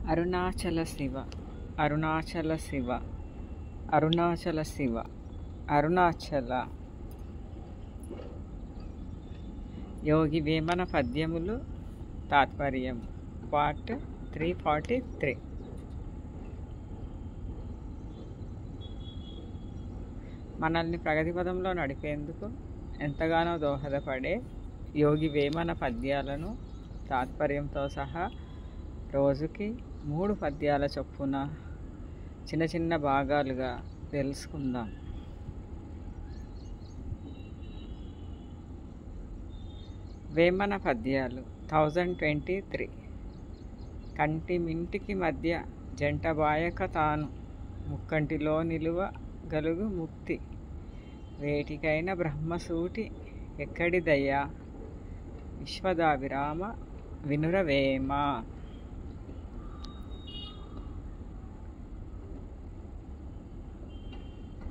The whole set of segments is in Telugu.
అరుణాచల శివ, అరుణాచల శివ, అరుణాచల శివ, అరుణాచల. యోగి వేమన పద్యములు తాత్పర్యం పార్ట్ 343. మనల్ని ప్రగతి పదంలో నడిపేందుకు ఎంతగానో దోహదపడే యోగి వేమన పద్యాలను తాత్పర్యంతో సహా రోజుకి 3 పద్యాల చొప్పున చిన్న చిన్న భాగాలుగా తెలుసుకుందాం. వేమన పద్యాలు 1023. కంటి మింటికి మధ్య జంట బాయక తాను ముక్కంటిలో నిలువ గలుగు ముక్తి వేటికైన బ్రహ్మసూటి ఎక్కడిదయ్యా విశ్వదాభిరామ వినురవేమ.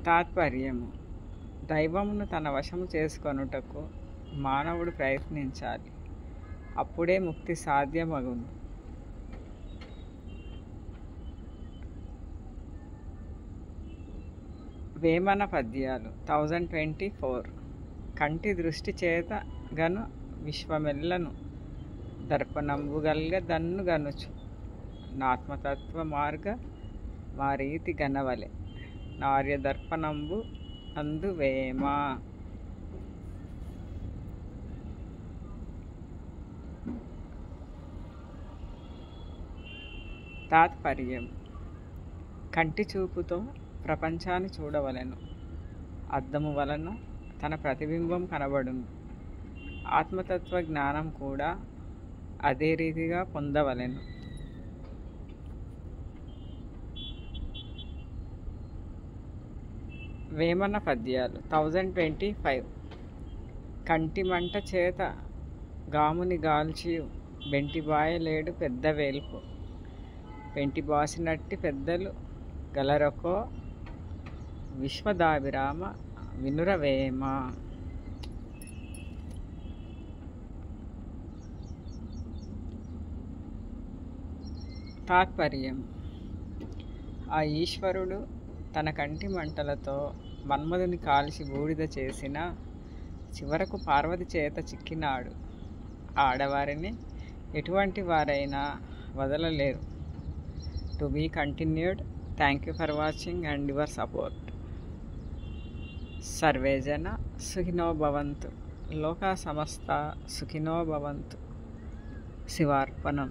తాత్పర్యము: దైవమును తన వశము చేసుకొనుటకు మానవుడు ప్రయత్నించాలి, అప్పుడే ముక్తి సాధ్యమగును. వేమన పద్యాలు 1024. కంటి దృష్టి చేత గను విశ్వమెల్లను దర్పణంబుగల్గ దన్ను గనుచు నాత్మతత్వ మార్గ మారీతి గనవలె నార్య దర్పణంబు అందువేమ. తాత్పర్యం: కంటి చూపుతో ప్రపంచాన్ని చూడవలెను, అద్దము వలన తన ప్రతిబింబం కనబడును. ఆత్మతత్వ జ్ఞానం కూడా అదే రీతిగా పొందవలెను. వేమన పద్యాలు 1025. కంటి మంట చేత గాముని గాల్చియు బెంటి బాయలేడు పెద్ద వేల్పు పెంటి బాసినట్టి పెద్దలు గలరకో విశ్వదాభిరామ వినురవేమ. తాత్పర్యం: ఆ ఈశ్వరుడు తన కంటి మంటలతో మన్మధుని కాల్చి బూడిద చేసిన చివరకు పార్వతి చేత చిక్కినాడు. ఆడవారిని ఎటువంటి వారైనా వదలలేరు. To be continued. Thank you for watching and your support. సర్వే జన సుఖినో భవంతు. లోకా సమస్త సుఖినో భవంతు. శివార్పణం.